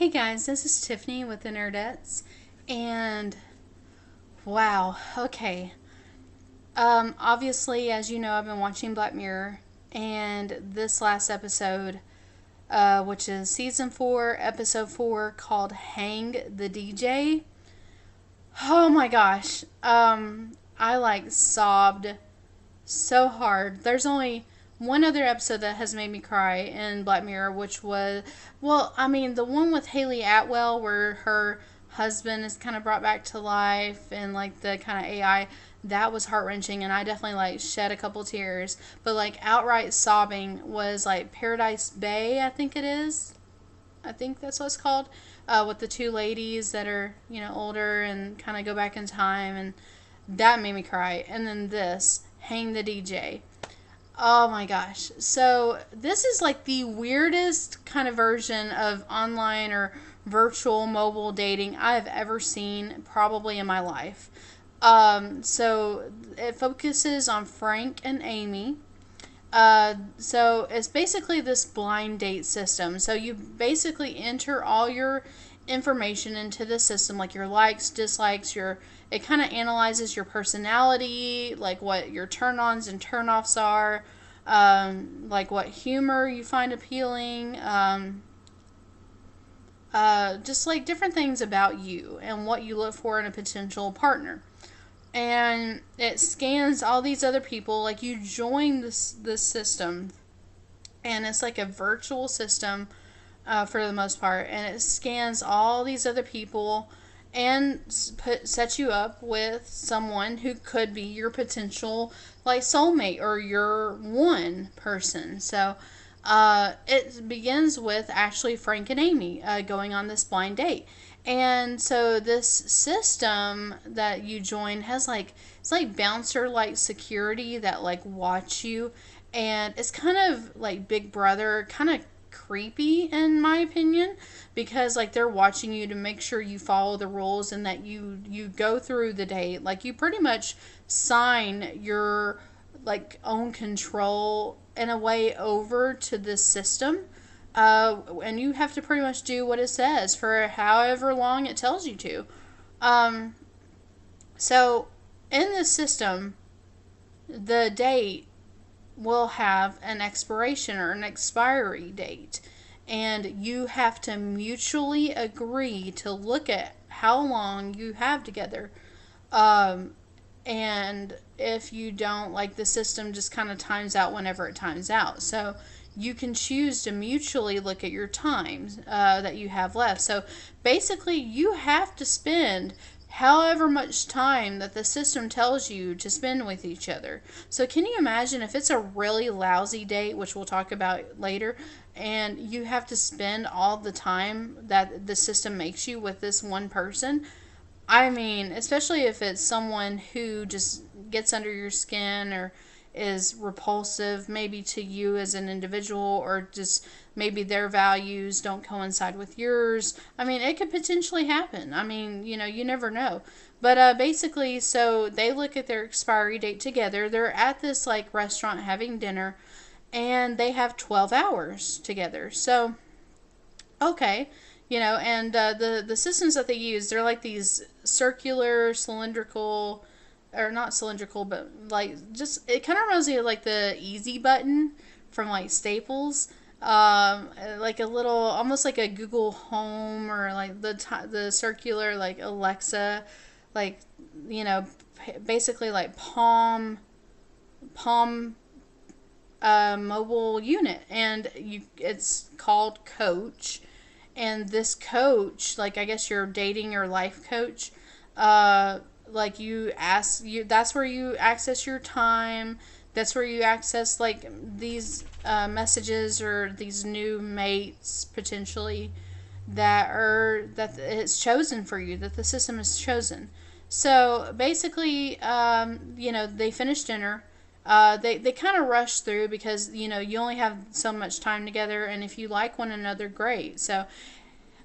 Hey guys, this is Tiffany with the Nerdettes, and wow, okay. Obviously, as you know, I've been watching Black Mirror, and this last episode, which is season 4, episode 4, called Hang the DJ. Oh my gosh. I like sobbed so hard. There's only one other episode that has made me cry in Black Mirror, which was, well, I mean, the one with Haley Atwell, where her husband is kind of brought back to life and like the kind of AI, that was heart wrenching, and I definitely like shed a couple tears. But like outright sobbing was like Paradise Bay, I think it is. I think that's what it's called, with the two ladies that are, older and kind of go back in time, and that made me cry. And then this, Hang the DJ. Oh my gosh. So, this is like the weirdest kind of version of online or virtual mobile dating I have ever seen, probably in my life. So, it focuses on Frank and Amy. So it's basically this blind date system. So you basically enter all your information into the system, like your likes, dislikes, it kind of analyzes your personality, like what your turn-ons and turn-offs are, like what humor you find appealing, just like different things about you and what you look for in a potential partner. And it scans all these other people. Like, you join this system, and it's like a virtual system, for the most part, and it scans all these other people and sets you up with someone who could be your potential like soulmate or your one person. So it begins with actually Frank and Amy going on this blind date. And so this system that you join has like, it's like bouncer like security that like watch you, and it's kind of like Big Brother, kind of creepy in my opinion, because like they're watching you to make sure you follow the rules and that you go through the date. Like, you pretty much sign your like own control in a way over to this system, and you have to pretty much do what it says for however long it tells you to. Um, so, in this system, the date will have an expiration or an expiry date, and you have to mutually agree to look at how long you have together. Um, and if you don't, like, the system just kind of times out whenever it times out. So you can choose to mutually look at your times that you have left. So basically, you have to spend however much time that the system tells you to spend with each other. So can you imagine if it's a really lousy date, which we'll talk about later, and you have to spend all the time that the system makes you with this one person? I mean, especially if it's someone who just gets under your skin or is repulsive maybe to you as an individual, or just maybe their values don't coincide with yours. I mean, it could potentially happen. I mean, you never know. But basically, so they look at their expiry date together. They're at this like restaurant having dinner, and they have 12 hours together. So, okay. And the systems that they use, they're like these circular, cylindrical, or not cylindrical, but like, just, it kind of reminds me of like the easy button from like Staples. Like a little, almost like a Google Home, or like the circular like Alexa, like, basically like Palm mobile unit, and it's called Coach. And this coach, like, I guess you're dating your life coach, like, that's where you access your time. That's where you access like these messages, or these new mates potentially that it's chosen for you, that the system has chosen. So basically, they finish dinner. They kind of rush through because, you only have so much time together, and if you like one another, great. So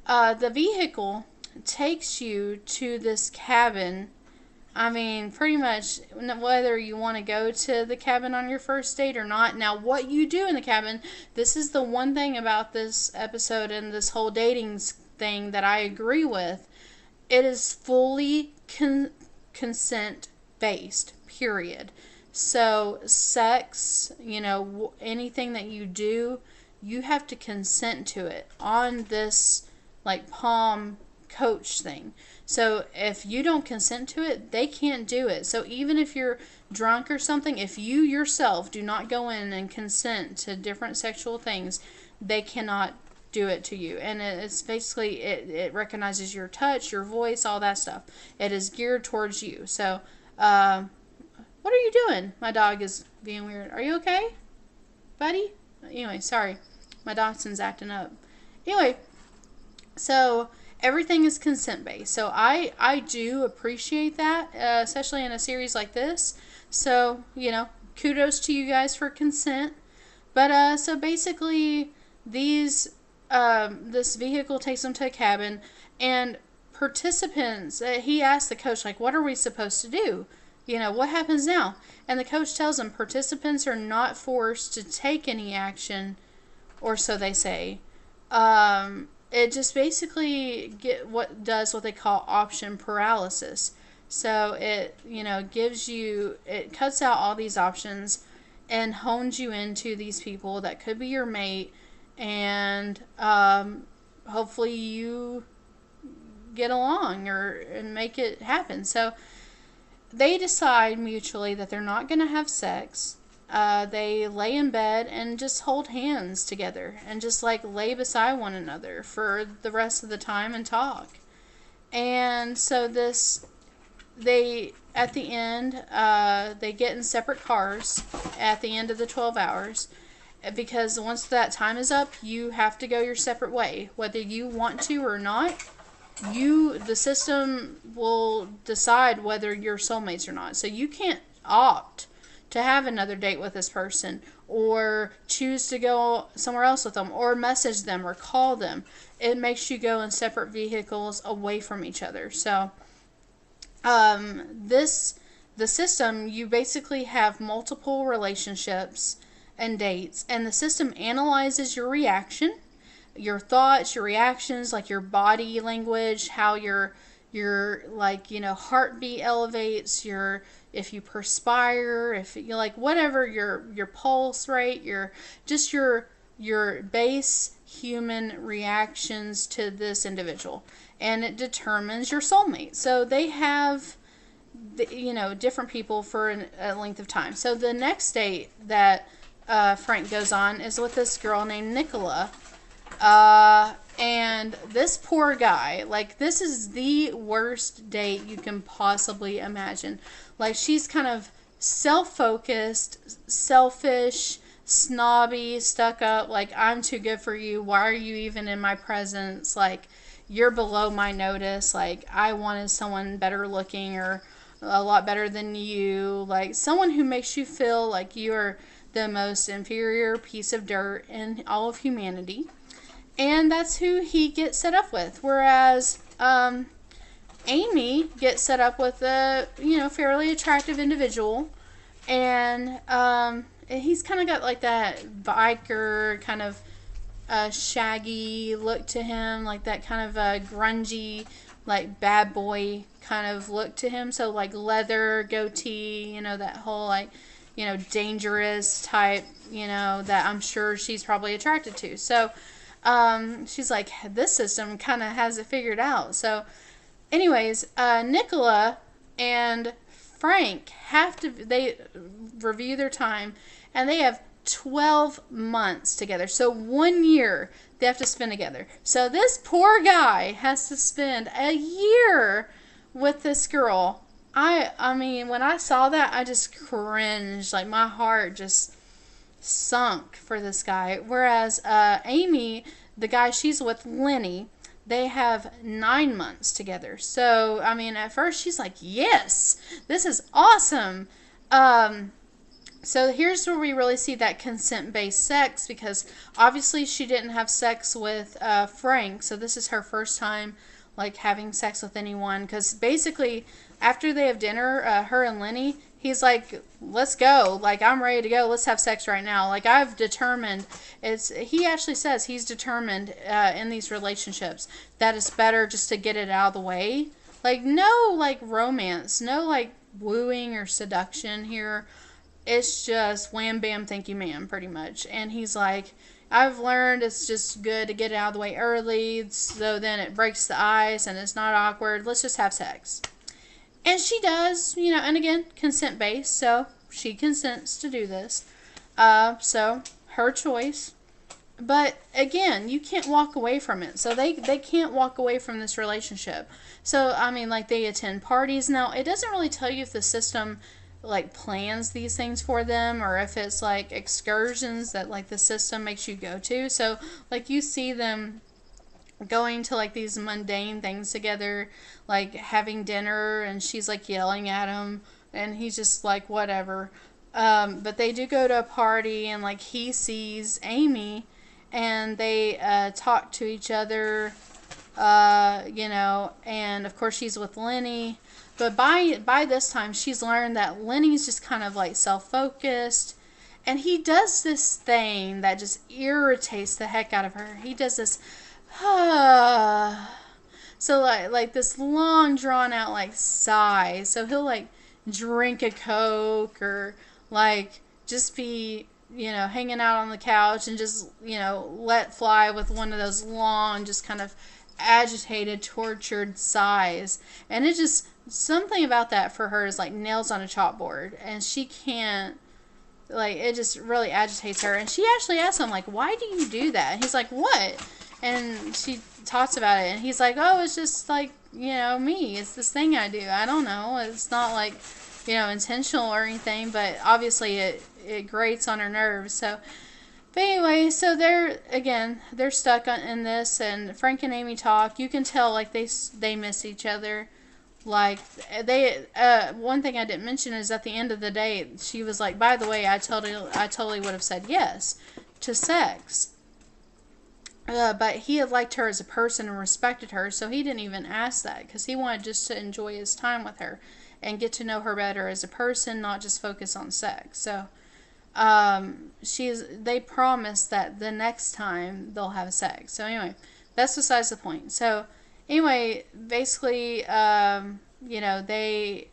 the vehicle takes you to this cabin. I mean, pretty much whether you want to go to the cabin on your first date or not. Now, what you do in the cabin, this is the one thing about this episode and this whole dating thing that I agree with. It is fully consent based, period. So sex, anything that you do, you have to consent to it on this like palm coach thing. So if you don't consent to it, they can't do it. So even if you're drunk or something, if you yourself do not go in and consent to different sexual things, they cannot do it to you. And it's basically, it recognizes your touch, your voice, all that stuff. It is geared towards you. So what are you doing? My dog is being weird. Are you okay, buddy? Anyway, sorry. My Dachshund's acting up. Anyway, so everything is consent based. So I do appreciate that, especially in a series like this. So, kudos to you guys for consent. But so basically, this vehicle takes them to a cabin, and participants, he asked the coach, like, what are we supposed to do? What happens now? And the coach tells them participants are not forced to take any action, or so they say. It just basically does what they call option paralysis. So it, it cuts out all these options and hones you into these people that could be your mate, and hopefully you get along and make it happen. So they decide mutually that they're not going to have sex. They lay in bed and just hold hands together and just like lay beside one another for the rest of the time and talk. And so at the end, they get in separate cars at the end of the 12 hours. Because once that time is up, you have to go your separate way. Whether you want to or not, the system will decide whether you're soulmates or not. So you can't opt to have another date with this person, or choose to go somewhere else with them, or message them, or call them. It makes you go in separate vehicles away from each other. So the system, you basically have multiple relationships and dates, and the system analyzes your reaction, your thoughts, your reactions, like your body language, how your heartbeat elevates, if you perspire, if you whatever, your pulse rate, your base human reactions to this individual, and it determines your soulmate. So they have different people for a length of time. So the next date that Frank goes on is with this girl named Nicola. And this poor guy, this is the worst date you can possibly imagine. She's kind of self-focused, selfish, snobby, stuck up, I'm too good for you, why are you even in my presence, you're below my notice, I wanted someone better looking, or a lot better than you, someone who makes you feel like you're the most inferior piece of dirt in all of humanity. And that's who he gets set up with. Whereas Amy gets set up with a fairly attractive individual, and he's kind of got that biker kind of shaggy look to him, that kind of grungy, bad boy kind of look to him. So leather, goatee, that whole dangerous type, that I'm sure she's probably attracted to. So she's like, this system kind of has it figured out. So anyways, Nicola and Frank they review their time, and they have 12 months together. So 1 year they have to spend together. So this poor guy has to spend a year with this girl. I mean, when I saw that, I just cringed. My heart just sunk for this guy. Whereas Amy, the guy she's with, Lenny, they have 9 months together. So, I mean, at first she's like, yes, this is awesome. So here's where we really see that consent-based sex, because obviously she didn't have sex with Frank. So this is her first time having sex with anyone, because basically after they have dinner, her and Lenny he's like, let's go. Like, I'm ready to go. Let's have sex right now. Like, I've determined, he actually says he's determined in these relationships that it's better just to get it out of the way. Like, no, like, romance, no, like, wooing or seduction here. It's just wham, bam, thank you, ma'am, pretty much. And he's like, I've learned it's just good to get it out of the way early, so then it breaks the ice and it's not awkward. Let's just have sex. And she does, you know, and again, consent-based, so she consents to do this. So, her choice. But, again, you can't walk away from it. So, they can't walk away from this relationship. So, I mean, like, they attend parties. Now, it doesn't really tell you if the system, like, plans these things for them, or if it's, like, excursions that, like, the system makes you go to. So, like, you see them going to, like, these mundane things together, like having dinner, and she's like yelling at him, and he's just like, whatever. But they do go to a party, and like he sees Amy, and they talk to each other, you know, and of course she's with Lenny. But by this time, she's learned that Lenny's just kind of like self-focused, and he does this thing that just irritates the heck out of her. He does this so like this long drawn out like sigh. So he'll like drink a Coke, or like just be, you know, hanging out on the couch and just, you know, let fly with one of those long, just kind of agitated, tortured sighs. And it just, something about that for her is like nails on a chalkboard, and she can't, like, it just really agitates her. And she actually asks him, like, why do you do that? And he's like, what? And she talks about it, and he's like, oh, it's just like, you know, me. It's this thing I do. I don't know. It's not like, you know, intentional or anything, but obviously it grates on her nerves. So, but anyway, so they're stuck in this, and Frank and Amy talk. You can tell, like, they miss each other. Like, one thing I didn't mention is at the end of the day, she was like, by the way, I totally would have said yes to sex. But he had liked her as a person and respected her, so he didn't even ask that, because he wanted just to enjoy his time with her and get to know her better as a person, not just focus on sex. So, they promised that the next time they'll have sex. So anyway, that's besides the point. So anyway, basically, you know, they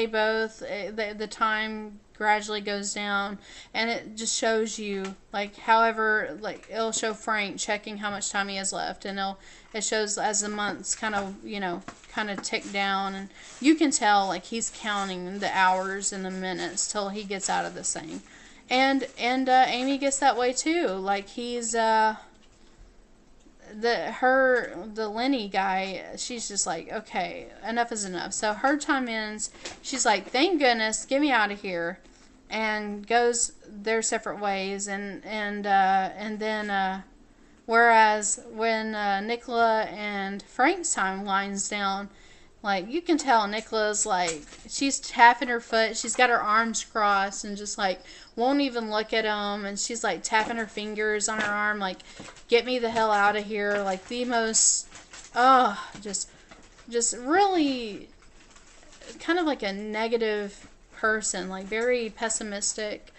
both, the time gradually goes down, and it just shows you, like, however, like, it'll show Frank checking how much time he has left, and it shows as the months kind of, you know, kind of tick down, and you can tell, like, he's counting the hours and the minutes till he gets out of this thing. And Amy gets that way too. Like, he's the Lenny guy, she's just like, okay, enough is enough. So her time ends. She's like, thank goodness, get me out of here, and goes their separate ways. And then whereas when Nicola and Frank's time winds down, like, you can tell Nicola's like, she's tapping her foot, she's got her arms crossed, and just like won't even look at him, and she's like tapping her fingers on her arm, like, get me the hell out of here. Like, the most, just really kind of like a negative person, like very pessimistic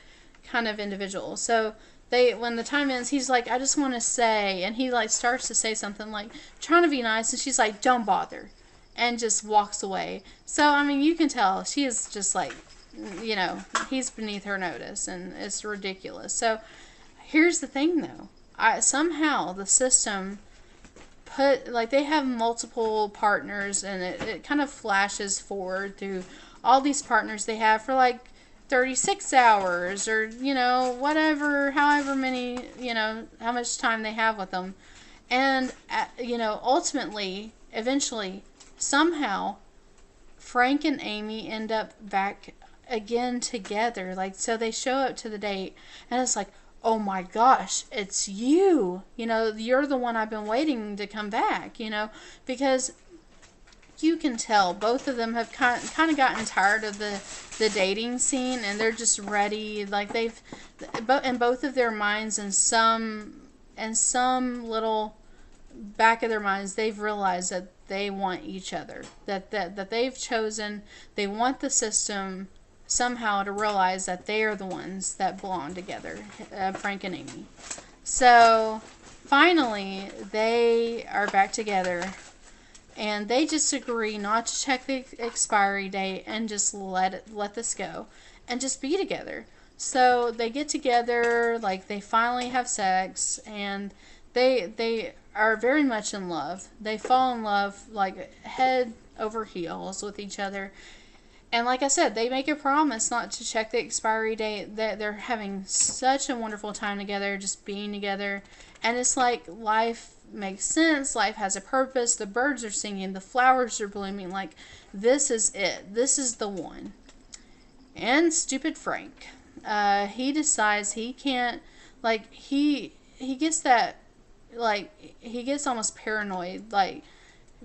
kind of individual. So when the time ends, he's like, I just want to say, and he like starts to say something like, trying to be nice, and she's like, don't bother, and just walks away. So, I mean, you can tell she is just like, you know, he's beneath her notice, and it's ridiculous. So, here's the thing, though. Somehow the system they have multiple partners, and it kind of flashes forward through all these partners they have for like 36 hours, or, you know, whatever, however many, you know, how much time they have with them. And, you know, ultimately, eventually, somehow, Frank and Amy end up back again together. Like, so they show up to the date, and it's like, oh my gosh, it's you. You know, you're the one I've been waiting to come back, you know, because you can tell both of them have kind of gotten tired of the dating scene, and they're just ready. Like, they've, in both of their minds, and some little back of their minds, they've realized that they want each other, that they've chosen, they want the system somehow to realize that they are the ones that belong together, Frank and Amy. So finally, they are back together, and they just agree not to check the expiry date and just let this go and just be together. So they get together, like they finally have sex, and they are very much in love. They fall in love like head over heels with each other. And like I said, they make a promise not to check the expiry date. That they're having such a wonderful time together, just being together. And it's like life makes sense. Life has a purpose. The birds are singing. The flowers are blooming. Like, this is it. This is the one. And stupid Frank. He decides he can't, like, he gets that, like, he gets almost paranoid, like,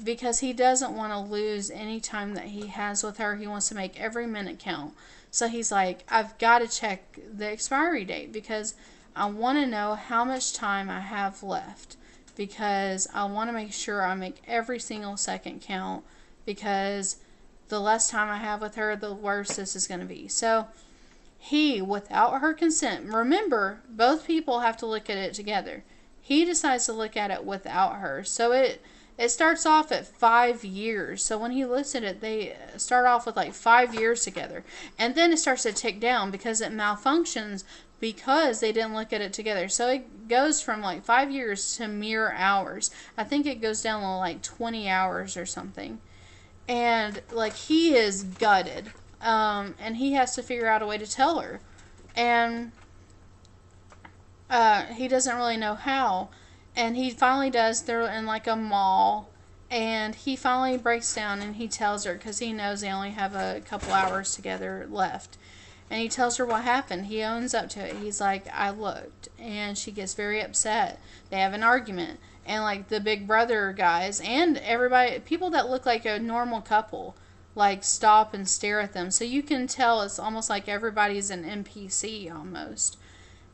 because he doesn't want to lose any time that he has with her. He wants to make every minute count. So he's like, I've got to check the expiry date because I want to know how much time I have left, because I want to make sure I make every single second count, because the less time I have with her, the worse this is going to be. So he, without her consent, remember, both people have to look at it together. He decides to look at it without her. So it starts off at 5 years. So when he looks at it, they start off with like 5 years together. And then it starts to tick down because it malfunctions because they didn't look at it together. So it goes from like 5 years to mere hours. I think it goes down to like 20 hours or something. And like he is gutted. And he has to figure out a way to tell her. And he doesn't really know how. And he finally does. They're in like a mall, and he finally breaks down and he tells her, because he knows they only have a couple hours together left. And he tells her what happened. He owns up to it. He's like, I looked. And she gets very upset. They have an argument. And like the Big Brother guys and everybody, people that look like a normal couple, like stop and stare at them. So you can tell it's almost like everybody's an NPC almost.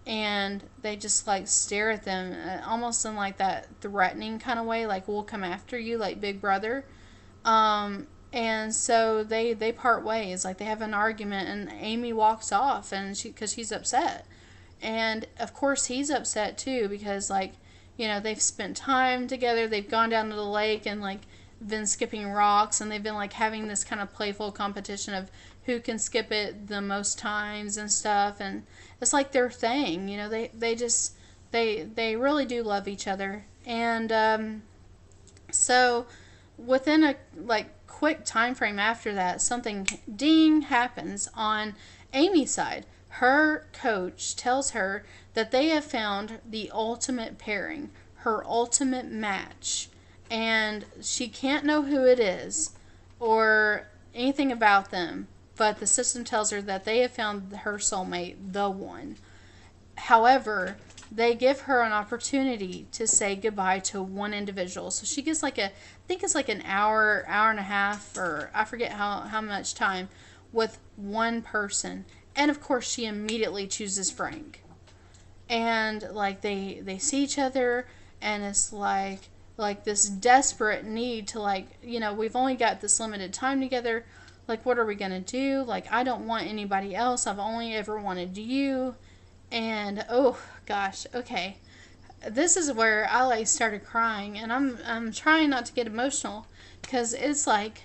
And they just like stare at them almost in like that threatening kind of way, like we'll come after you, like Big Brother. And so they part ways, like they have an argument, and Amy walks off, and because she's upset. And of course he's upset too, because like, you know, they've spent time together, they've gone down to the lake and like been skipping rocks, and they've been like having this kind of playful competition of who can skip it the most times and stuff. And it's like their thing, you know, they really do love each other. And so within a like quick time frame after that, something ding happens on Amy's side. Her coach tells her that they have found the ultimate pairing, her ultimate match, and she can't know who it is or anything about them, but the system tells her that they have found her soulmate, the one. However, they give her an opportunity to say goodbye to one individual. So she gets like I think it's like an hour and a half, or I forget how much time, with one person. And of course she immediately chooses Frank. And like they see each other, and it's like this desperate need to, like, you know, we've only got this limited time together. Like, what are we going to do? Like, I don't want anybody else. I've only ever wanted you. And, oh, gosh, okay. This is where I, like, started crying. And I'm trying not to get emotional. Because it's like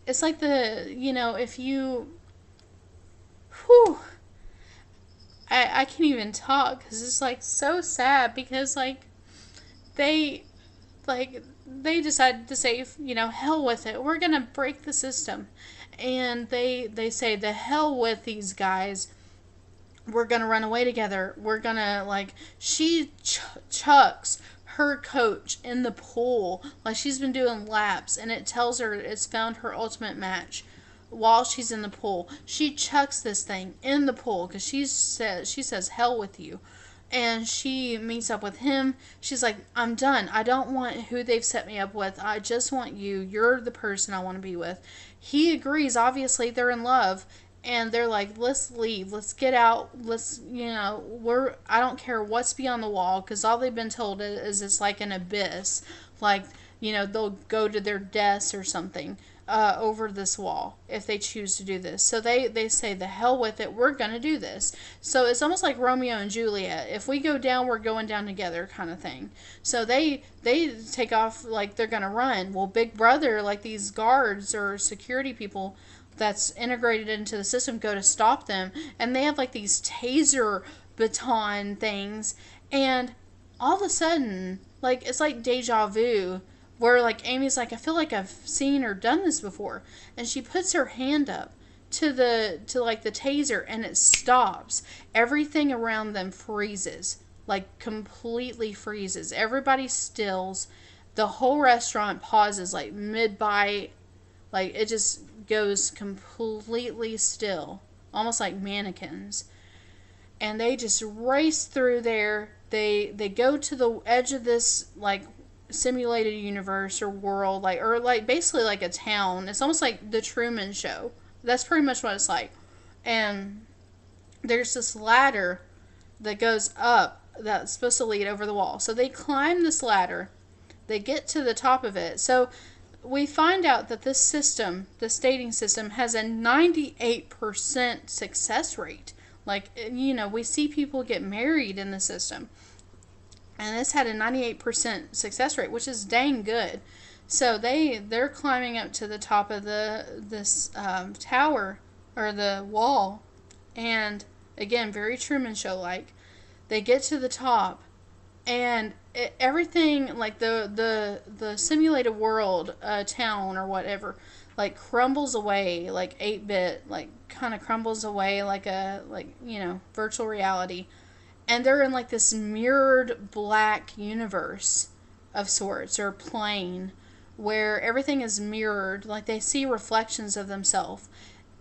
the, you know, if you, whew, I can't even talk. Because it's, like, so sad. Because, like, they decided to say, you know, hell with it. We're going to break the system. And they say, the hell with these guys. We're going to run away together. We're going to, like, she chucks her coach in the pool. Like, she's been doing laps, and it tells her it's found her ultimate match while she's in the pool. She chucks this thing in the pool because she says, hell with you. And she meets up with him. She's like, I'm done. I don't want who they've set me up with. I just want you. You're the person I want to be with. He agrees. Obviously, they're in love. And they're like, let's leave. Let's get out. Let's, you know, I don't care what's beyond the wall. Because all they've been told is it's like an abyss. Like, you know, they'll go to their deaths or something. over this wall if they choose to do this. So they say, the hell with it, we're going to do this. So it's almost like Romeo and Juliet. If we go down, we're going down together kind of thing. So they take off like they're going to run. Well, Big Brother, like these guards or security people that's integrated into the system, go to stop them. And they have like these taser baton things. And all of a sudden, like, it's like deja vu, where like Amy's like, I feel like I've seen or done this before, and she puts her hand up to like the taser, and it stops. Everything around them freezes, like completely freezes. Everybody stills. The whole restaurant pauses like mid bite, like it just goes completely still, almost like mannequins. And they just race through there. They go to the edge of this like simulated universe or world, like, or like basically like a town. It's almost like the Truman Show. That's pretty much what it's like. And there's this ladder that goes up that's supposed to lead over the wall. So they climb this ladder. They get to the top of it. So we find out that this system, this dating system, has a 98% success rate. Like, you know, we see people get married in the system. And this had a 98% success rate, which is dang good. So they're climbing up to the top of this tower, or the wall. And again, very Truman Show like. They get to the top, and everything, like the simulated world, town or whatever, like crumbles away, like 8-bit, like kind of crumbles away like you know, virtual reality. And they're in like this mirrored black universe of sorts, or plane, where everything is mirrored. Like they see reflections of themselves.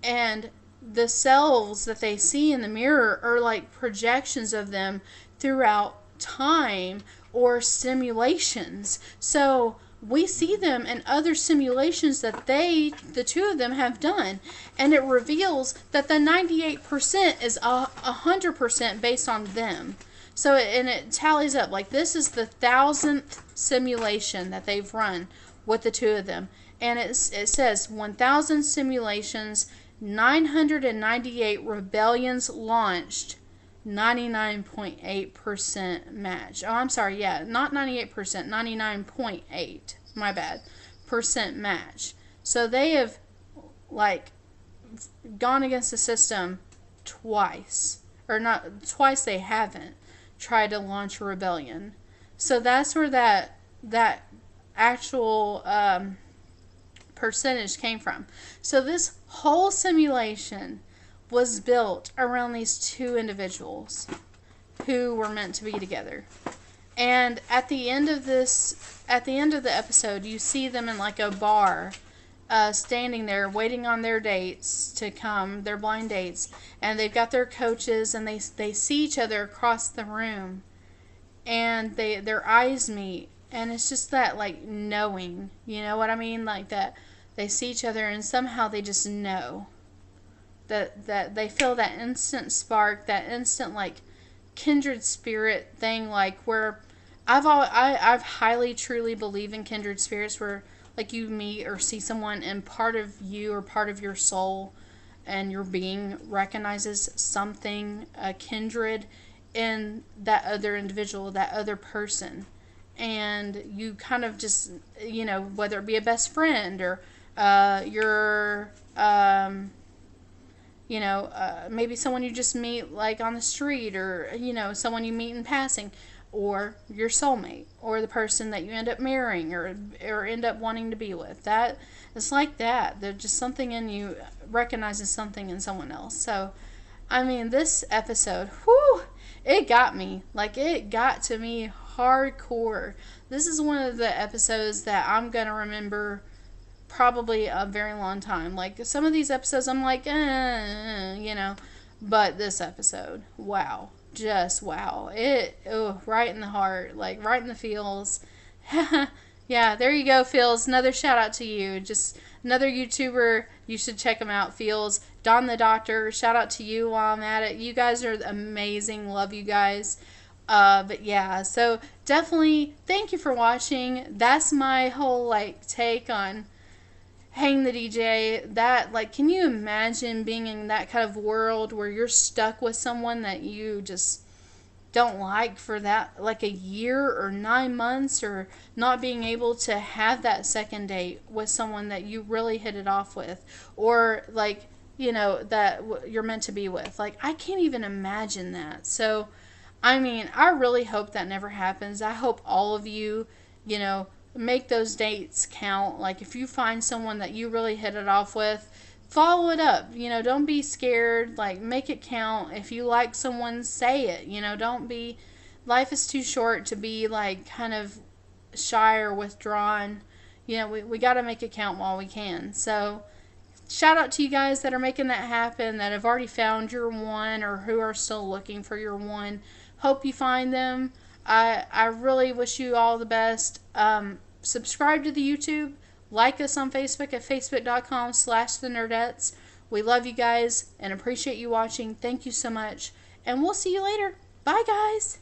And the selves that they see in the mirror are like projections of them throughout time or simulations. So we see them in other simulations that the two of them have done. And it reveals that the 98% is 100% based on them. So, and it tallies up. Like, this is the 1,000th simulation that they've run with the two of them. And it says 1,000 simulations, 998 rebellions launched, 99.8% match. Oh, I'm sorry, yeah, not 98%, 99.8, my bad, percent match. So they have, like, gone against the system twice. Or not, twice they haven't tried to launch a rebellion. So that's where that actual percentage came from. So this whole simulation was built around these two individuals who were meant to be together. And at the end of the episode, you see them in like a bar, standing there waiting on their dates to come, their blind dates, and they've got their coaches, and they see each other across the room, and their eyes meet, and it's just that like knowing, you know what I mean, like that they see each other and somehow they just know. That they feel that instant spark, that instant like kindred spirit thing, like where I've highly truly believe in kindred spirits, where like you meet or see someone and part of you or part of your soul and your being recognizes something kindred in that other individual, that other person, and you kind of just, you know, whether it be a best friend or your you know, maybe someone you just meet like on the street, or, you know, someone you meet in passing, or your soulmate, or the person that you end up marrying or end up wanting to be with. That it's like that. There's just something in you recognizes something in someone else. So, I mean, this episode, whew, it got me. Like, it got to me hardcore. This is one of the episodes that I'm going to remember probably a very long time. Like, some of these episodes I'm like, you know, but this episode, wow, just wow. It, right in the heart, like right in the feels. Yeah, there you go, Feels. Another shout out to you. Just another YouTuber. You should check him out, Feels. Don the Doctor, shout out to you while I'm at it. You guys are amazing. Love you guys. But yeah, so definitely thank you for watching. That's my whole like take on hang the DJ, that, like, can you imagine being in that kind of world where you're stuck with someone that you just don't like for that, like, a year or 9 months, or not being able to have that second date with someone that you really hit it off with, or, like, that you're meant to be with. Like, I can't even imagine that. So, I mean, I really hope that never happens. I hope all of you, make those dates count. Like, if you find someone that you really hit it off with, follow it up. Don't be scared. Like, make it count. If you like someone, say it. Don't be, life is too short to be, like, kind of shy or withdrawn. We got to make it count while we can. So, shout out to you guys that are making that happen, that have already found your one, or who are still looking for your one. Hope you find them. I really wish you all the best. Subscribe to the YouTube. Like us on Facebook at facebook.com/thenerdettes. We love you guys and appreciate you watching. Thank you so much. And we'll see you later. Bye, guys.